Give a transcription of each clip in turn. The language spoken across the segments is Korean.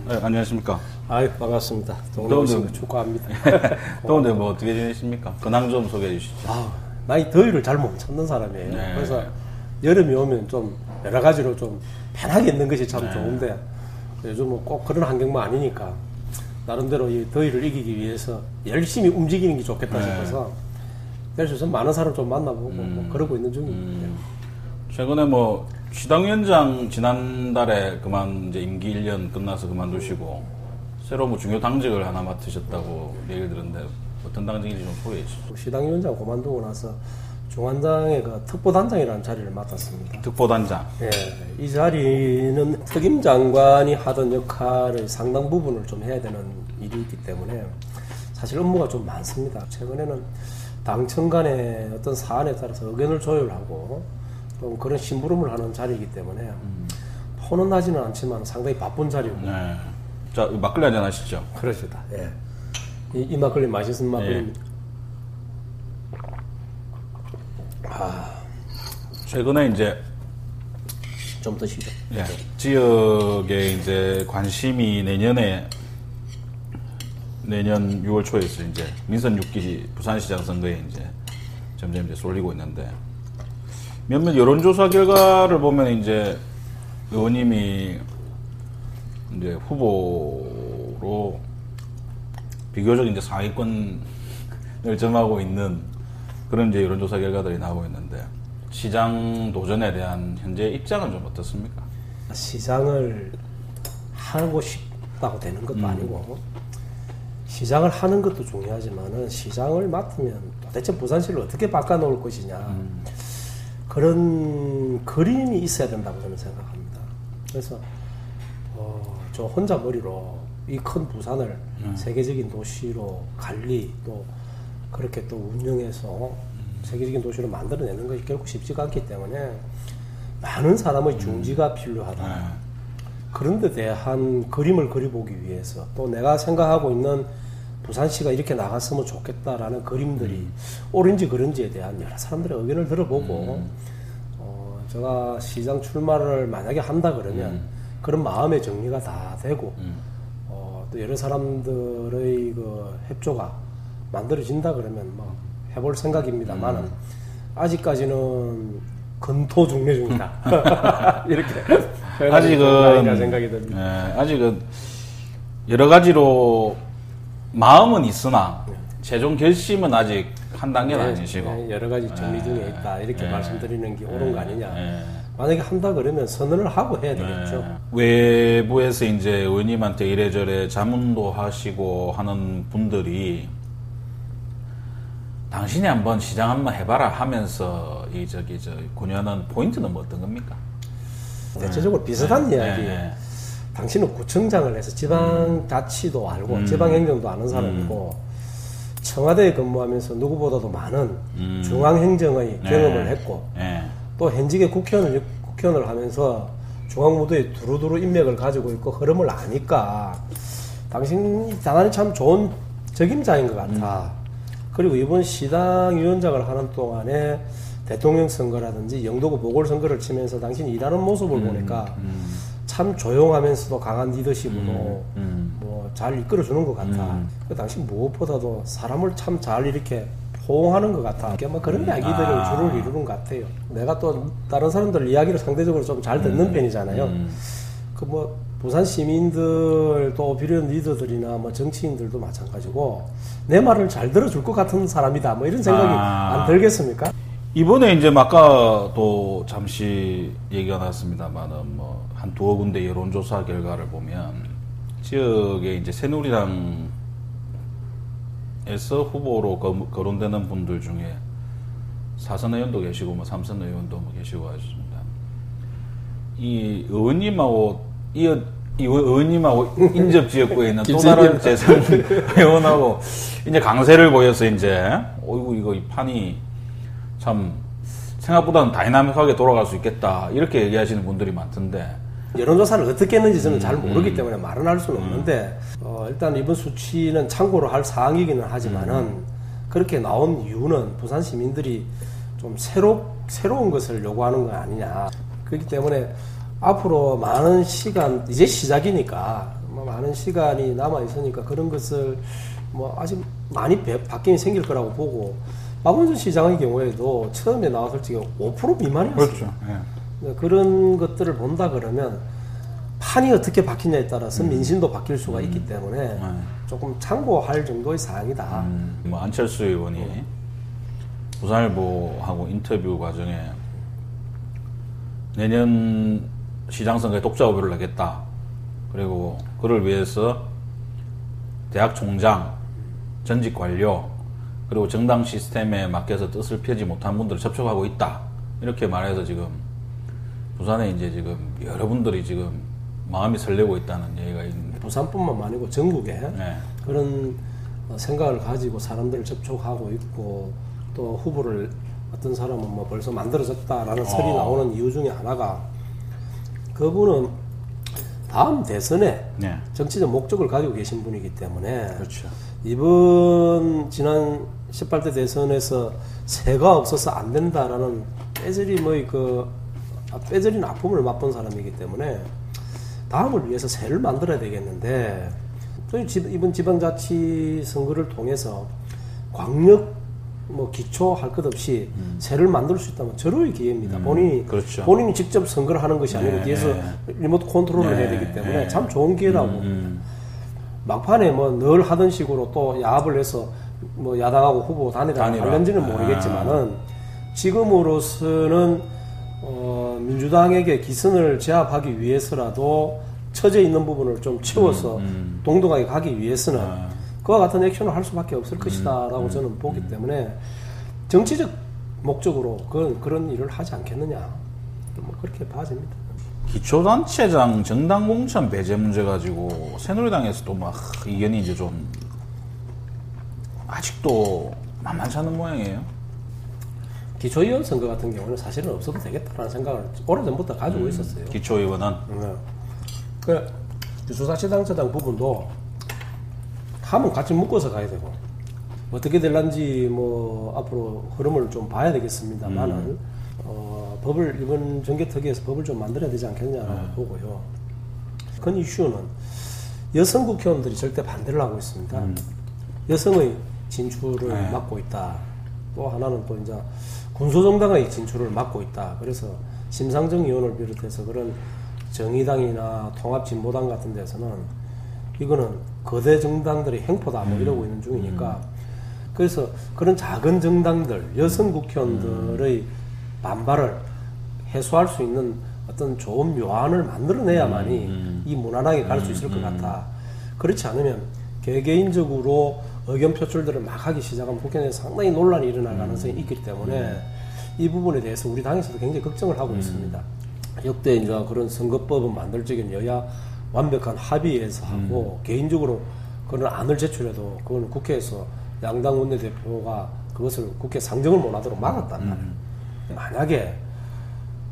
네, 안녕하십니까. 아유, 반갑습니다. 동네 축하합니다. 더운데 뭐 어떻게 지내십니까? 근황 좀 소개해 주시죠. 나 이 더위를 잘 못 참는 사람이에요. 네. 그래서 여름이 오면 좀 여러 가지로 좀 편하게 있는 것이 참 좋은데 요즘은 꼭 그런 환경만 아니니까 나름대로 이 더위를 이기기 위해서 열심히 움직이는 게 좋겠다 싶어서 될 수 있으면 많은 사람 좀 만나보고 뭐 그러고 있는 중입니다. 최근에 뭐 시당위원장 지난달에 이제 임기 1년 끝나서 그만두시고 새로 뭐 중요 당직을 하나 맡으셨다고 얘기를 들었는데 어떤 당직인지 좀 소개해 주시죠. 시당위원장 그만두고 나서 중앙당의 그 특보단장이라는 자리를 맡았습니다. 특보단장. 예, 이 자리는 특임장관이 하던 역할의 상당 부분을 좀 해야 되는 일이 있기 때문에 사실 업무가 좀 많습니다. 최근에는 당청 간의 어떤 사안에 따라서 의견을 조율하고 좀 그런 심부름을 하는 자리이기 때문에 폰은 나지는 않지만 상당히 바쁜 자리고. 네. 자, 막걸리 한잔 하시죠. 그러시다. 예. 이 막걸리 맛있는 막걸리. 최근에 이제 좀 드시죠. 예, 지역에 이제 관심이 내년 6월 초에서 이제 민선 6기 부산시장 선거에 이제 점점 이제 쏠리고 있는데 몇몇 여론조사 결과를 보면 이제 의원님이 이제 후보로 비교적 이제 상위권을 점하고 있는 그런 이제 여론조사 결과들이 나오고 있는데 시장 도전에 대한 현재 입장은 좀 어떻습니까? 시장을 하고 싶다고 되는 것도 아니고 시장을 하는 것도 중요하지만은 시장을 맡으면 도대체 부산시를 어떻게 바꿔놓을 것이냐 그런 그림이 있어야 된다고 저는 생각합니다. 그래서 저 혼자 머리로 이 큰 부산을 세계적인 도시로 관리 또 그렇게 또 운영해서 세계적인 도시로 만들어내는 것이 결국 쉽지가 않기 때문에 많은 사람의 중지가 필요하다. 그런 데 대한 그림을 그려보기 위해서 또 내가 생각하고 있는 부산시가 이렇게 나갔으면 좋겠다라는 그림들이 옳은지 그른지에 대한 여러 사람들의 의견을 들어보고 제가 시장 출마를 만약에 한다 그러면 그런 마음의 정리가 다 되고 또 여러 사람들의 그 협조가 만들어진다 그러면 뭐 해볼 생각입니다만은 아직까지는 근토 중내 중이다. 이렇게 아직은 생각이 듭니다. 아직은 여러 가지로 마음은 있으나 최종 결심은 아직 한 단계는 아니시고 여러 가지 정리 중에 있다. 이렇게 말씀드리는 게 옳은 거 아니냐. 만약에 한다 그러면 선언을 하고 해야 되겠죠. 외부에서 이제 의원님한테 이래저래 자문도 하시고 하는 분들이 당신이 한번 시장 한번 해봐라 하면서 권유하는 포인트는 뭐 어떤 겁니까? 대체적으로 비슷한 이야기. 당신은 구청장을 해서 지방자치도 알고 지방행정도 아는 사람이고 청와대에 근무하면서 누구보다도 많은 중앙행정의 경험을 했고 또 현직의 국회의원을 하면서 중앙무도에 두루두루 인맥을 가지고 있고 흐름을 아니까 당신이 당연히 참 좋은 적임자인 것 같아. 그리고 이번 시당위원장을 하는 동안에 대통령 선거라든지 영도구 보궐선거를 치면서 당신이 일하는 모습을 보니까 참 조용하면서도 강한 리더십으로 뭐 잘 이끌어주는 것 같아. 당신 무엇보다도 사람을 참 잘 이렇게 포옹하는 것 같아. 뭐 그런 이야기들을 주를 이루는 것 같아요. 내가 또 다른 사람들 이야기를 상대적으로 좀 잘 듣는 편이잖아요. 그 뭐 부산 시민들 또 비례 리더들이나 뭐 정치인들도 마찬가지고 내 말을 잘 들어줄 것 같은 사람이다. 뭐 이런 생각이 안 들겠습니까? 이번에 이제 아까도 잠시 얘기가 나왔습니다만은 뭐 한 두어 군데 여론조사 결과를 보면 지역에 이제 새누리당에서 후보로 거론되는 분들 중에 4선 의원도 계시고 뭐 3선 의원도 뭐 계시고 하십니다. 이 의원님하고 이 의원님하고 인접 지역구에 있는 또 다른 재선 의원하고 이제 강세를 보여서 이제 어이구 이거 이 판이 참 생각보다는 다이나믹하게 돌아갈 수 있겠다 이렇게 얘기하시는 분들이 많던데 여론조사를 어떻게 했는지 저는 잘 모르기 때문에 말은 할 수는 없는데 일단 이번 수치는 참고로 할 사항이기는 하지만은 그렇게 나온 이유는 부산 시민들이 좀 새로운 것을 요구하는 거 아니냐. 그렇기 때문에 앞으로 많은 시간 이제 시작이니까 시간이 남아 있으니까 그런 것을 뭐 아직 많이 바뀜이 생길 거라고 보고 박원순 시장의 경우에도 처음에 나왔을 때 5% 미만이었어요. 그렇죠. 예. 그런 것들을 본다 그러면 판이 어떻게 바뀌냐에 따라서 민심도 바뀔 수가 있기 때문에 조금 참고할 정도의 사항이다. 뭐 안철수 의원이 부산일보하고 인터뷰 과정에 내년 시장 선거에 독자 후보를 내겠다. 그리고 그를 위해서 대학 총장, 전직 관료, 그리고 정당 시스템에 맡겨서 뜻을 펴지 못한 분들을 접촉하고 있다. 이렇게 말해서 지금 부산에 이제 지금 여러분들이 지금 마음이 설레고 있다는 얘기가 있는데. 부산뿐만 아니고 전국에 네. 그런 생각을 가지고 사람들을 접촉하고 있고 또 후보를 어떤 사람은 뭐 벌써 만들어졌다라는 설이 나오는 이유 중에 하나가 그분은 다음 대선에 네. 정치적 목적을 가지고 계신 분이기 때문에 그렇죠. 이번 지난 18대 대선에서 세가 없어서 안 된다라는 빼저린 아픔을 맛본 사람이기 때문에 다음을 위해서 새를 만들어야 되겠는데 또 이번 지방자치 선거를 통해서 광역 뭐 기초 할 것 없이 새를 만들 수 있다면 절호의 기회입니다. 그렇죠. 본인이 직접 선거를 하는 것이 아니고 네, 뒤에서 네. 리모트 컨트롤을 네, 해야 되기 때문에 네. 참 좋은 기회라고. 막판에 뭐 늘 하던 식으로 또 야합을 해서 뭐 야당하고 후보 단일화 하는지는 모르겠지만은 지금으로서는 민주당에게 기선을 제압하기 위해서라도 처져 있는 부분을 좀 채워서 동등하게 가기 위해서는 그와 같은 액션을 할 수밖에 없을 것이다라고 저는 보기 때문에 정치적 목적으로 그런 일을 하지 않겠느냐 뭐 그렇게 봐집니다. 기초단체장 정당 공천 배제 문제 가지고 새누리당에서도 막 이견이 이제 좀 아직도 만만치 않은 모양이에요. 기초의원 선거 같은 경우는 사실은 없어도 되겠다라는 생각을 오래전부터 가지고 있었어요. 기초의원은 그 주소자치당처장 부분도 하면 같이 묶어서 가야 되고 어떻게 될런지 뭐 앞으로 흐름을 좀 봐야 되겠습니다만은 법을 이번 정개특위에서 법을 좀 만들어야 되지 않겠냐라고 보고요. 그 이슈는 여성 국회의원들이 절대 반대를 하고 있습니다. 여성의 진출을 막고 있다. 또 하나는 또 이제 군소정당의 진출을 막고 있다. 그래서 심상정 의원을 비롯해서 그런 정의당이나 통합진보당 같은 데서는 이거는 거대 정당들의 행포다 뭐 이러고 있는 중이니까 그래서 그런 작은 정당들 여성 국회의원들의 반발을 해소할 수 있는 어떤 좋은 묘안을 만들어내야만이 이 무난하게 갈 수 있을 것 같아. 그렇지 않으면 개개인적으로 의견 표출들을 막 하기 시작하면 국회 내에서 상당히 논란이 일어날 가능성이 있기 때문에 이 부분에 대해서 우리 당에서도 굉장히 걱정을 하고 있습니다. 역대 이제 그런 선거법을 만들 적인 여야 완벽한 합의에서 하고 개인적으로 그런 안을 제출해도 그건 국회에서 양당 원내대표가 그것을 국회 상정을 못하도록 막았단 말이에요. 만약에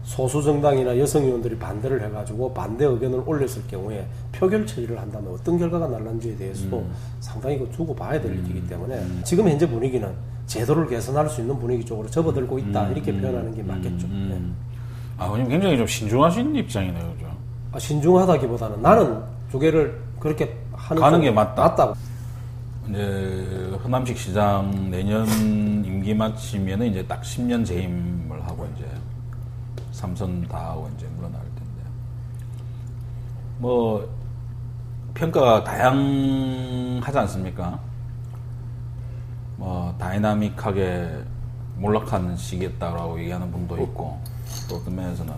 소수 정당이나 여성 의원들이 반대를 해가지고 반대 의견을 올렸을 경우에 표결 처리를 한다면 어떤 결과가 날는지에 대해서도 상당히 두고 봐야 될 일이기 때문에 지금 현재 분위기는 제도를 개선할 수 있는 분위기 쪽으로 접어들고 있다 이렇게 표현하는 게 맞겠죠. 네. 아, 의원님 굉장히 좀 신중하신 입장이네요, 그죠? 신중하다기보다는 나는 두 개를 그렇게 가는 게 맞다고. 네. 이제 허남식 시장 내년 임기 마치면은 이제 딱 10년 재임을 하고 이제 삼선 다 하고 이제 물러날 텐데 뭐 평가가 다양하지 않습니까? 뭐 다이나믹하게 몰락하는 시기였다라고 얘기하는 분도 있고 또 어떤 면에서는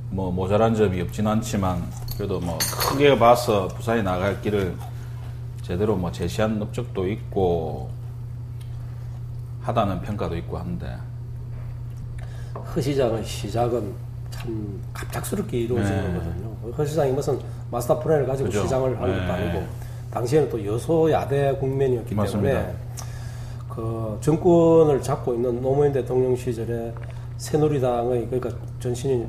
뭐 모자란 점이 없지는 않지만 그래도 뭐 크게 봐서 부산이 나갈 길을 제대로 뭐 제시한 업적도 있고 하다는 평가도 있고 한데 허 시장의 시작은 참 갑작스럽게 이루어진 거거든요. 허 시장이 무슨 마스터 플랜을 가지고 그죠. 시장을 하는 것도 아니고 당시에는 또 여소야대 국면이었기 맞습니다. 때문에 그 정권을 잡고 있는 노무현 대통령 시절에 새누리당의 그러니까 전신인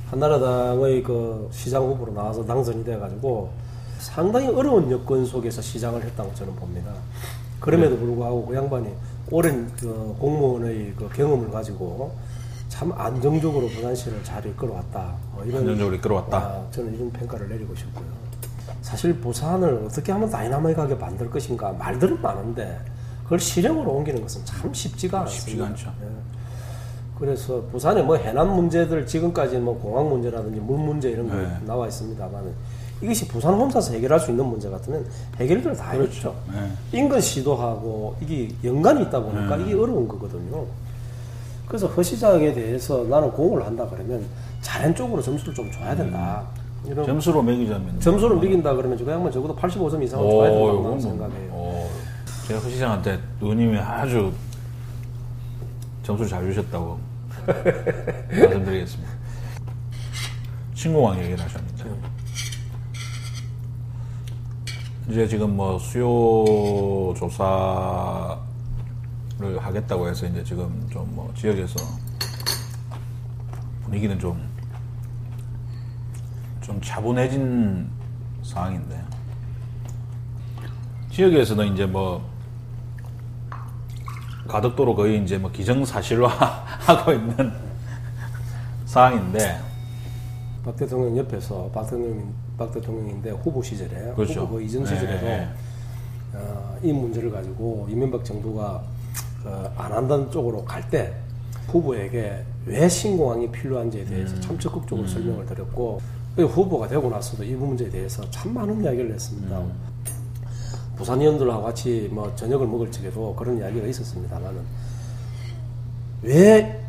한나라당의 그 시장 후보로 나와서 당선이 돼가지고 상당히 어려운 여건 속에서 시장을 했다고 저는 봅니다. 그럼에도 불구하고 그 양반이 오랜 그 공무원의 그 경험을 가지고 참 안정적으로 부산시를 잘 이끌어왔다. 뭐 이런 안정적으로 이끌어왔다. 저는 이런 평가를 내리고 싶고요. 사실 부산을 어떻게 하면 다이나믹하게 만들 것인가 말들은 많은데 그걸 실행으로 옮기는 것은 참 쉽지가 않습니다. 쉽지가 않죠. 예. 그래서 부산에 뭐 해남 문제들 지금까지 뭐 공항 문제라든지 물 문제 이런 거 네. 나와 있습니다만 이것이 부산 혼자서 해결할 수 있는 문제 같으면 해결을 다 했죠. 네. 인근 시도하고 이게 연관이 있다 보니까 이게 어려운 거거든요. 그래서 허 시장에 대해서 나는 공을 한다 그러면 잘한 쪽으로 점수를 좀 줘야 된다. 이런 점수로 매기자면 점수를 매긴다 그러면 그 양반 적어도 85점 이상은 줘야 된다고 생각해요. 제가 허 시장한테 누님이 아주 점수를 잘 주셨다고 말씀드리겠습니다. 신공항 얘기를 하셨는데 이제 지금 뭐 수요 조사를 하겠다고 해서 이제 지금 좀 뭐 지역에서 분위기는 좀 차분해진 상황인데 지역에서는 이제 뭐 가덕도로 거의 이제 뭐 기정사실화하고 있는 상황인데 박 대통령 옆에서 박 대통령인데 후보 시절에 그렇죠. 후보 그 이전 시절에도 이 문제를 가지고 이명박 정부가 안 한다는 쪽으로 갈 때 후보에게 왜 신공항이 필요한지에 대해서 참 적극적으로 설명을 드렸고 후보가 되고 나서도 이 문제에 대해서 참 많은 이야기를 했습니다. 부산 의원들하고 같이 뭐 저녁을 먹을 적에도 그런 이야기가 있었습니다만은 왜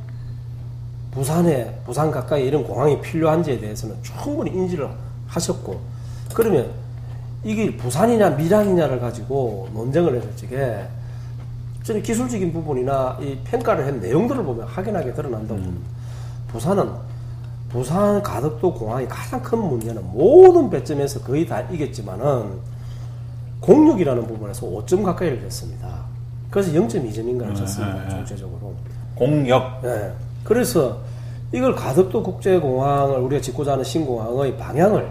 부산 가까이 이런 공항이 필요한지에 대해서는 충분히 인지를 하셨고 그러면 이게 부산이냐 밀양이냐를 가지고 논쟁을 했을 적에 저는 기술적인 부분이나 이 평가를 한 내용들을 보면 확연하게 드러난다고 봅니다. 부산 가덕도 공항이 가장 큰 문제는 모든 배점에서 거의 다 이겼지만은 공력이라는 부분에서 5점 가까이를 냈습니다. 그래서 0.2점인가를 줬습니다. 전체적으로. 공력. 네. 그래서 이걸 가덕도 국제공항을 우리가 짓고자 하는 신공항의 방향을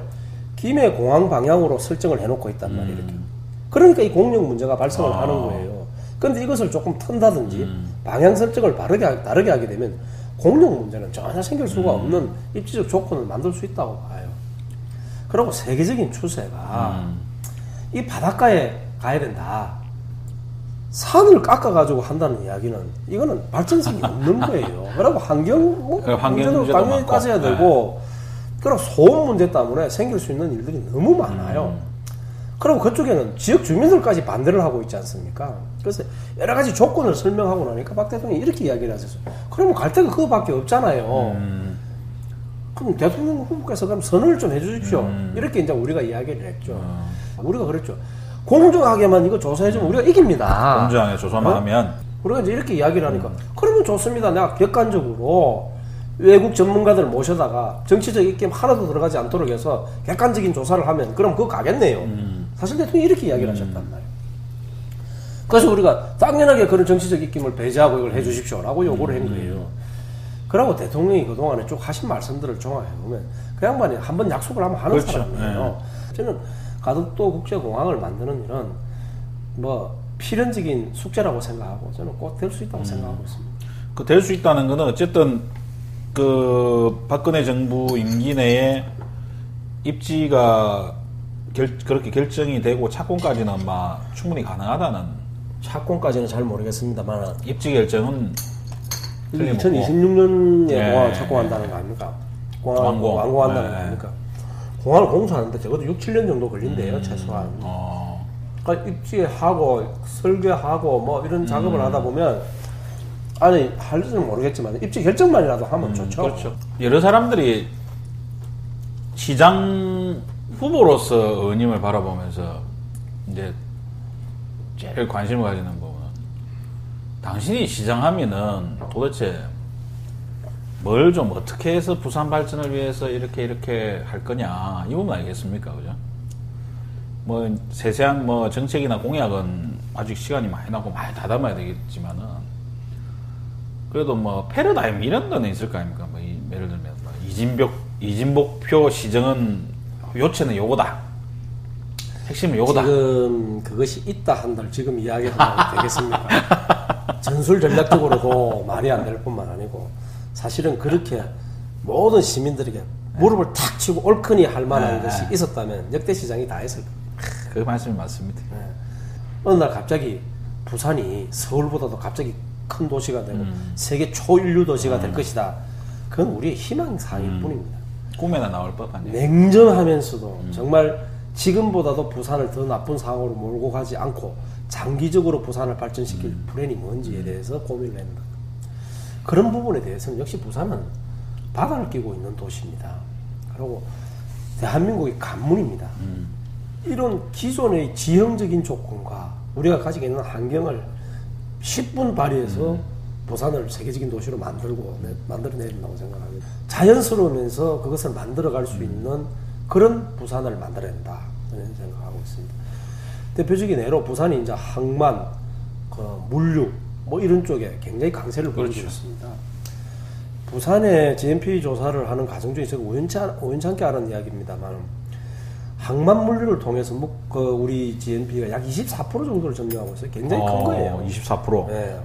김해 공항 방향으로 설정을 해놓고 있단 말이에요. 이렇게. 그러니까 이 공력 문제가 발생을 하는 거예요. 그런데 이것을 조금 턴다든지 방향 설정을 다르게 하게 되면 공력 문제는 전혀 생길 수가 없는 입지적 조건을 만들 수 있다고 봐요. 그리고 세계적인 추세가 이 바닷가에 가야 된다. 산을 깎아가지고 한다는 이야기는 이거는 발전성이 없는 거예요. 그리고 환경 문제도 당연히 따져야 되고 그리고 소음 문제 때문에 생길 수 있는 일들이 너무 많아요. 그리고 그쪽에는 지역 주민들까지 반대를 하고 있지 않습니까? 그래서 여러 가지 조건을 설명하고 나니까 박 대통령이 이렇게 이야기를 하셨어요. 그러면 갈 데가 그거밖에 없잖아요. 그럼 대통령 후보께서 그럼 선언을 좀 해주십시오. 이렇게 이제 우리가 이야기를 했죠. 우리가 그랬죠. 공정하게만 이거 조사해주면 우리가 이깁니다. 공정하게 조사만 하면. 우리가 이제 이렇게 이야기를 하니까 그러면 좋습니다. 내가 객관적으로 외국 전문가들 모셔다가 정치적 입김 하나도 들어가지 않도록 해서 객관적인 조사를 하면 그럼 그거 가겠네요. 사실 대통령이 이렇게 이야기를 하셨단 말이에요. 그래서 우리가 당연하게 그런 정치적 입김을 배제하고 이걸 해주십시오라고 요구를 한 거예요. 그러고 대통령이 그동안에 쭉 하신 말씀들을 종합해보면 그 양반이 한번 약속을 한번 하는 그렇죠. 사람이에요. 저는 가덕도 국제공항을 만드는 일은 뭐 필연적인 숙제라고 생각하고 저는 꼭 될 수 있다고 생각하고 있습니다. 그 될 수 있다는 거는 어쨌든 그 박근혜 정부 임기 내에 입지가 그렇게 결정이 되고 착공까지는 아마 충분히 가능하다는. 착공까지는 잘 모르겠습니다만 입지 결정은 2026년에 공항을 착공한다는 거 아닙니까? 완공한다는 거 네. 아닙니까? 공항을 공사하는데 적어도 6, 7년 정도 걸린대요, 최소한. 그러니까 입지하고 설계하고 뭐 이런 작업을 하다 보면 아니 할지는 모르겠지만 입지 결정만이라도 하면 좋죠. 그렇죠. 여러 사람들이 시장 후보로서 의원님을 바라보면서 이제 제일 관심을 가지는 부분은 당신이 시장하면은 도대체 뭘 좀 어떻게 해서 부산 발전을 위해서 이렇게 할 거냐 이 부분 아니겠습니까, 그죠? 뭐 세세한 뭐 정책이나 공약은 아직 시간이 많이 남고 많이 다담아야 되겠지만은 그래도 뭐 패러다임 이런 거는 있을 거 아닙니까? 뭐 예를 들면 뭐 이진복표 시정은 요체는 요거다. 핵심은 요거다. 지금 그것이 있다 한들 지금 이야기하면 되겠습니까? 전술 전략적으로도 말이 안 될 뿐만 아니고 사실은 그렇게 모든 시민들에게 무릎을 탁 치고 옳거니 할 만한 것이 있었다면 역대 시장이 다 했을 거예요. 그 말씀이 맞습니다. 어느 날 갑자기 부산이 서울보다도 갑자기 큰 도시가 되고 세계 초인류 도시가 될 것이다. 그건 우리의 희망사항일 뿐입니다. 꿈에나 나올 법 아니에요. 냉정하면서도 정말 지금보다도 부산을 더 나쁜 상황으로 몰고 가지 않고 장기적으로 부산을 발전시킬 플랜이 뭔지에 대해서 고민을 합니다. 그런 부분에 대해서는 역시 부산은 바다를 끼고 있는 도시입니다. 그리고 대한민국의 관문입니다. 이런 기존의 지형적인 조건과 우리가 가지고 있는 환경을 10분 발휘해서 부산을 세계적인 도시로 만들어내야 된다고 생각합니다. 자연스러우면서 그것을 만들어갈 수 있는 그런 부산을 만들어야 된다. 저는 생각하고 있습니다. 대표적인 예로 부산이 이제 항만, 물류, 뭐 이런 쪽에 굉장히 강세를 보이고 있습니다. 부산의 GNP 조사를 하는 과정 중에 제가 우연찮게 아는 이야기입니다만, 항만 물류를 통해서 우리 GNP가 약 24% 정도를 점유하고 있어요. 굉장히 큰 거예요. 24%. 네.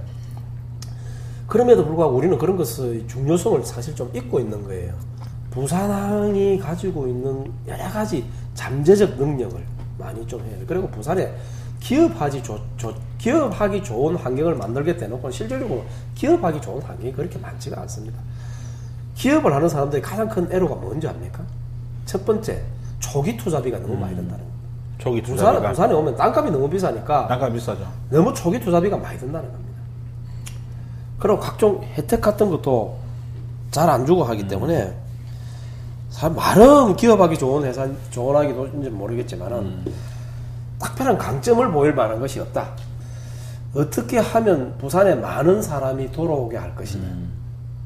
그럼에도 불구하고 우리는 그런 것의 중요성을 사실 좀 잊고 있는 거예요. 부산항이 가지고 있는 여러 가지 잠재적 능력을 많이 좀 해요. 그리고 부산에 기업하기 좋은 환경을 만들겠다 해놓고 실질적으로 기업하기 좋은 환경이 그렇게 많지가 않습니다. 기업을 하는 사람들이 가장 큰 애로가 뭔지 압니까? 첫 번째, 초기 투자비가 너무 많이 든다는 겁니다. 초기 투자비가? 부산에 오면 땅값이 너무 비싸니까 땅값 비싸죠. 너무 초기 투자비가 많이 든다는 겁니다. 그리고 각종 혜택 같은 것도 잘 안 주고 하기 때문에 말은 기업하기 좋은 회사, 좋은 하기도 모르겠지만은 특별한 강점을 보일 만한 것이 없다. 어떻게 하면 부산에 많은 사람이 돌아오게 할 것이냐.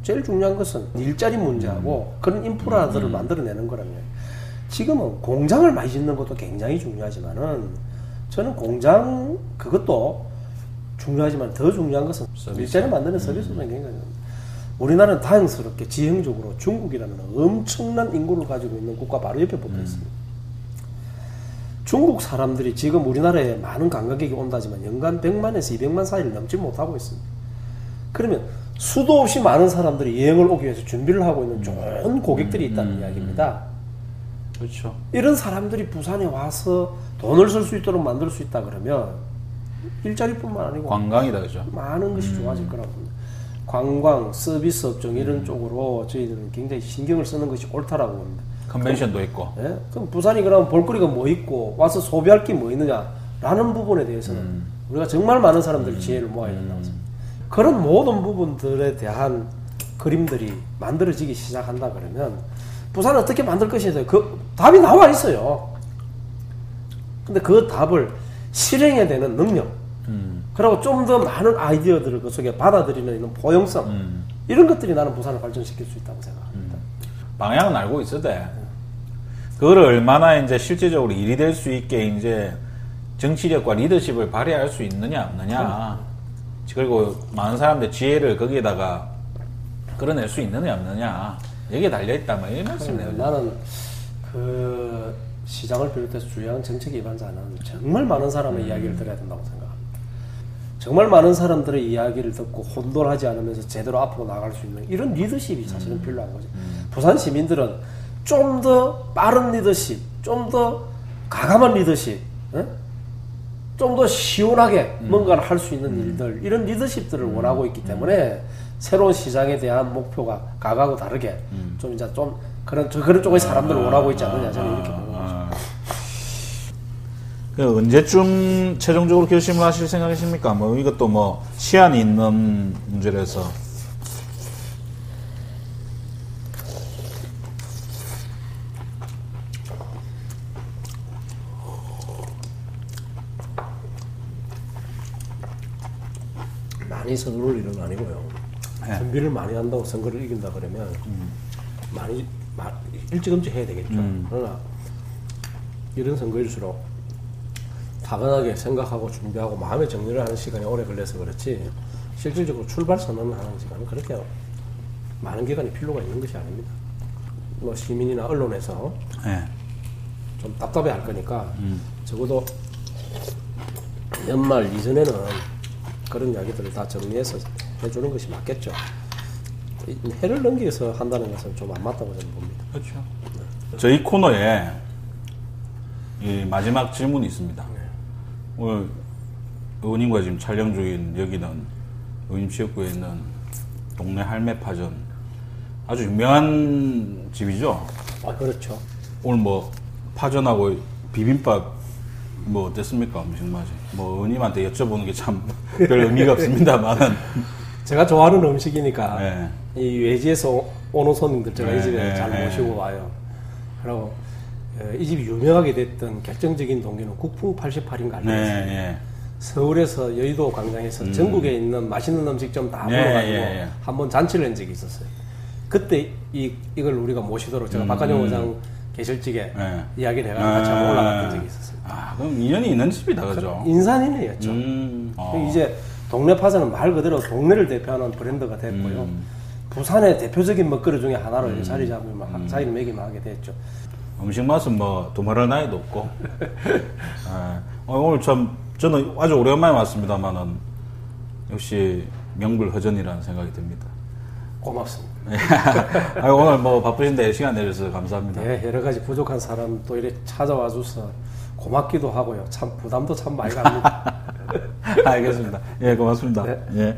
제일 중요한 것은 일자리 문제하고 그런 인프라들을 만들어내는 거라면, 지금은 공장을 많이 짓는 것도 굉장히 중요하지만은 저는 공장 그것도 중요하지만 더 중요한 것은 일자리 만드는 서비스도 굉장히 중요합니다. 우리나라는 다행스럽게 지형적으로 중국이라는 엄청난 인구를 가지고 있는 국가 바로 옆에 붙어 있습니다. 중국 사람들이 지금 우리나라에 많은 관광객이 온다지만 연간 100만에서 200만 사이를 넘지 못하고 있습니다. 그러면 수도 없이 많은 사람들이 여행을 오기 위해서 준비를 하고 있는 좋은 고객들이 있다는 이야기입니다. 그렇죠. 이런 사람들이 부산에 와서 돈을 쓸 수 있도록 만들 수 있다 그러면 일자리뿐만 아니고 관광이다, 그죠? 많은 것이 좋아질 거라고 봅니다. 관광, 서비스 업종 이런 쪽으로 저희들은 굉장히 신경을 쓰는 것이 옳다라고 봅니다. 컨벤션도 있고. 예? 그럼 부산이 그러면 볼거리가 뭐 있고 와서 소비할 게 뭐 있느냐라는 부분에 대해서는 우리가 정말 많은 사람들이 지혜를 모아야 된다고 생각합니다. 그런 모든 부분들에 대한 그림들이 만들어지기 시작한다 그러면 부산을 어떻게 만들 것이냐, 그 답이 나와 있어요. 근데 그 답을 실행해야 되는 능력, 그리고 좀 더 많은 아이디어들을 그 속에 받아들이는 이런 포용성, 이런 것들이 나는 부산을 발전시킬 수 있다고 생각합니다. 방향은 알고 있어도 돼. 그거를 얼마나 이제 실제적으로 일이 될 수 있게 이제 정치력과 리더십을 발휘할 수 있느냐, 없느냐. 그리고 많은 사람들 지혜를 거기에다가 끌어낼 수 있느냐, 없느냐. 여기에 달려있다, 뭐, 이 말씀이에요. 나는 그 시장을 비롯해서 주요한 정책 기반자는 정말 많은 사람의 이야기를 들어야 된다고 생각합니다. 정말 많은 사람들의 이야기를 듣고 혼돈하지 않으면서 제대로 앞으로 나갈 수 있는 이런 리더십이 사실은 필요한 거죠. 부산 시민들은 좀 더 빠른 리더십, 좀 더 가감한 리더십, 좀 더 시원하게 뭔가를 할 수 있는 일들, 이런 리더십들을 원하고 있기 때문에 새로운 시장에 대한 목표가 과거하고 다르게 좀 이제 좀 그런 쪽의 사람들을 원하고 있지 않느냐, 저는 이렇게 보는 거죠. 언제쯤 최종적으로 결심을 하실 생각이십니까? 뭐 이것도 뭐 시한이 있는 문제라서. 많이 서두를 일은 아니고요. 네. 준비를 많이 한다고 선거를 이긴다 그러면 많이 일찌감치 해야 되겠죠. 그러나 이런 선거일수록 타건하게 생각하고 준비하고 마음의 정리를 하는 시간이 오래 걸려서 그렇지 실질적으로 출발 선언을 하는 시간은 그렇게 많은 기간이 필요가 있는 것이 아닙니다. 뭐 시민이나 언론에서 네. 좀 답답해 할 거니까 적어도 연말 이전에는 그런 이야기들을 다 정리해서 해주는 것이 맞겠죠. 해를 넘겨서 한다는 것은 좀 안 맞다고 저는 봅니다. 그렇죠. 저희 코너에 이 마지막 질문이 있습니다. 오늘 의원님과 지금 촬영 중인 여기는 의원님 지역구에 있는 동네 할매파전 아주 유명한 집이죠. 아, 그렇죠. 오늘 뭐 파전하고 비빔밥 뭐 어땠습니까? 음식 맛이. 뭐 의원님한테 여쭤보는 게 참 별 의미가 없습니다만은 제가 좋아하는 음식이니까 네. 이 외지에서 오는 손님들 제가 이 집에 네, 잘 네. 모시고 와요. 그리고 이 집이 유명하게 됐던 결정적인 동기는 국풍 88인가 알겠어요. 네, 서울에서 여의도 광장에서 전국에 있는 맛있는 음식점 다 네, 불러가지고 예. 한번 잔치를 한 적이 있었어요. 그때 이걸 우리가 모시도록 제가 박관영 의장 계실 적에 네. 이야기를 해가지고 같이 한번 올라갔던 적이 있었어요. 아, 그럼 인연이 있는 집이다, 그죠? 인산인해였죠. 이제 동네 파전은 말 그대로 동네를 대표하는 브랜드가 됐고요. 부산의 대표적인 먹거리 중에 하나로 자리 잡으면 자리를 매김하게 됐죠. 음식 맛은 뭐 두말할 나위도 없고. 아, 오늘 참 저는 아주 오랜만에 왔습니다만은 역시 명불허전이라는 생각이 듭니다. 고맙습니다. 오늘 뭐 바쁘신데 시간 내주셔서 감사합니다. 네, 여러 가지 부족한 사람 또 이렇게 찾아와 줘서 고맙기도 하고요. 참 부담도 참 많이 갑니다. 알겠습니다. 예, 고맙습니다. 네. 예.